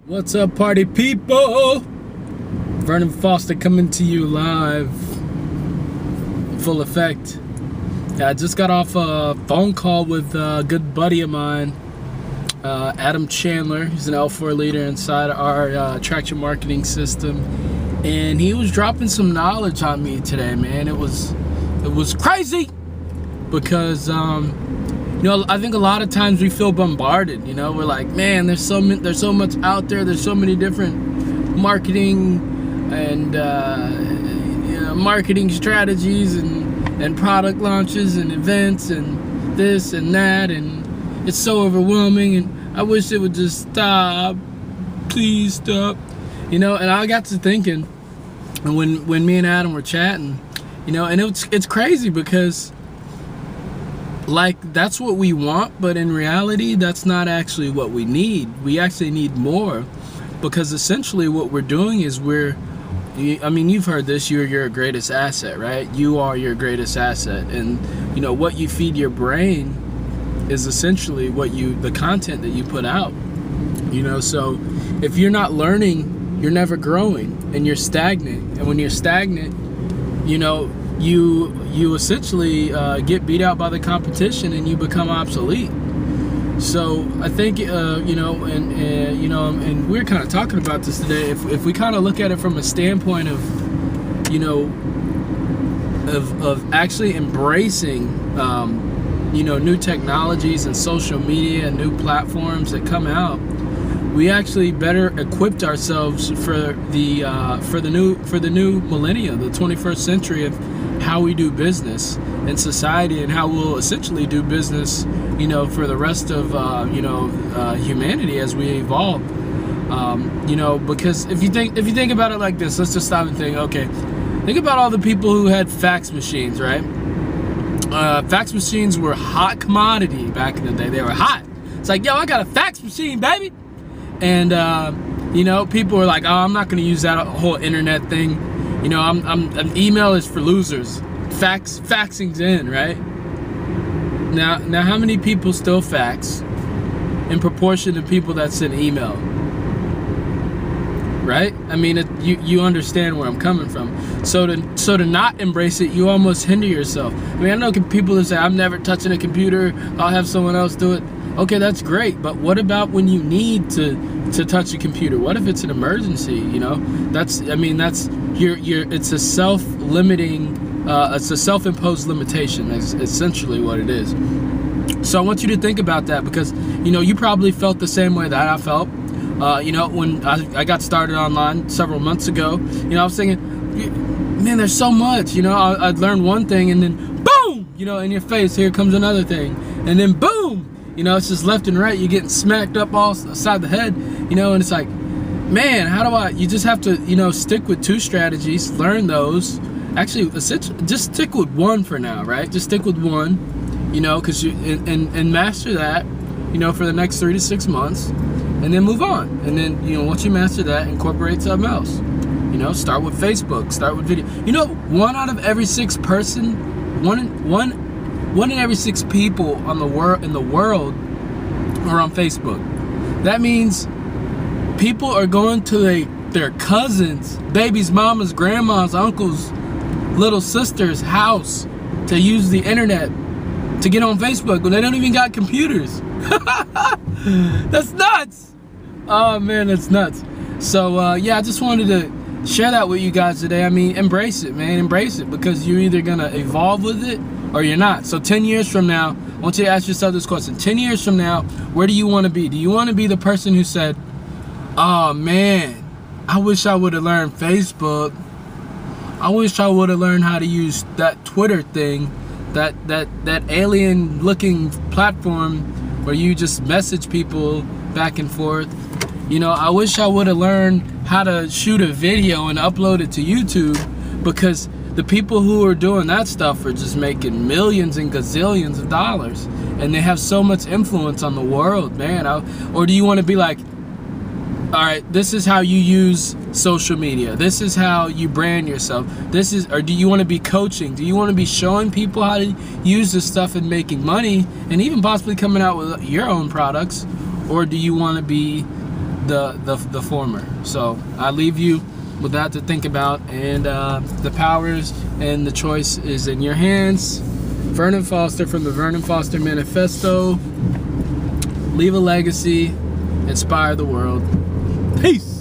What's up, party people? Vernon Foster coming to you live, full effect. Yeah, I just got off a phone call with a good buddy of mine, Adam Chandler. He's an L4 leader inside our traction marketing system, and he was dropping some knowledge on me today, man. It was crazy because I think a lot of times we feel bombarded. We're like, man, there's so much out there. There's so many different marketing and marketing strategies and product launches and events and this and that, and it's so overwhelming. And I wish it would just stop. Please stop. And I got to thinking, and when me and Adam were chatting, and it's crazy because, like, that's what we want, but in reality, that's not actually what we need. We actually need more, because essentially what we're doing is you've heard this, you're your greatest asset, right? You are your greatest asset, and what you feed your brain is essentially the content that you put out. So if you're not learning, you're never growing, and you're stagnant. And when you're stagnant, you essentially get beat out by the competition and you become obsolete. So I think and we're kind of talking about this today. If we kind of look at it from a standpoint of actually embracing new technologies and social media and new platforms that come out, we actually better equipped ourselves for the new millennia, the 21st century, of how we do business in society and how we'll essentially do business, for the rest of humanity as we evolve. Because if you think about it like this, let's just stop and think. Okay, think about all the people who had fax machines, right? Fax machines were hot commodity back in the day. They were hot. It's like, yo, I got a fax machine, baby. And people were like, oh, I'm not going to use that whole internet thing. An email is for losers. Faxing's in, right? Now, how many people still fax in proportion to people that send email? Right? I mean, you understand where I'm coming from. So to not embrace it, you almost hinder yourself. I mean, I know people that say, I'm never touching a computer, I'll have someone else do it. Okay, that's great, but what about when you need to touch a computer? What if it's an emergency? It's a self-limiting, it's a self-imposed limitation. That's essentially what it is. So I want you to think about that, because you probably felt the same way that I felt. When I got started online several months ago, I was thinking, man, there's so much. I'd learn one thing and then boom, in your face, here comes another thing, and then boom. It's just left and right. You're getting smacked up all side the head, and it's like, man, you just have to, stick with two strategies, learn those. Actually, just stick with one for now, right? Just stick with one, because and master that, for the next 3 to 6 months, and then move on. And then, once you master that, incorporate something else. Start with Facebook, start with video. One in every 6 people in the world are on Facebook. That means people are going to their cousins, baby's mama's, grandma's, uncle's, little sister's house to use the internet to get on Facebook when they don't even got computers. That's nuts. Oh man, that's nuts. So I just wanted to share that with you guys today. I mean, embrace it, man. Embrace it, because you're either gonna evolve with it or you're not. So 10 years from now, I want you to ask yourself this question. 10 years from now, where do you want to be? Do you want to be the person who said, oh man, I wish I would have learned Facebook. I wish I would have learned how to use that Twitter thing, that alien looking platform where you just message people back and forth. I wish I would have learned how to shoot a video and upload it to YouTube, because the people who are doing that stuff are just making millions and gazillions of dollars, and they have so much influence on the world, man. Or do you want to be like, all right, this is how you use social media. This is how you brand yourself. Or do you want to be coaching? Do you want to be showing people how to use this stuff and making money, and even possibly coming out with your own products? Or do you want to be the former. So I leave you with that to think about, and the powers and the choice is in your hands. Vernon Foster from the Vernon Foster Manifesto. Leave a legacy, inspire the world. Peace.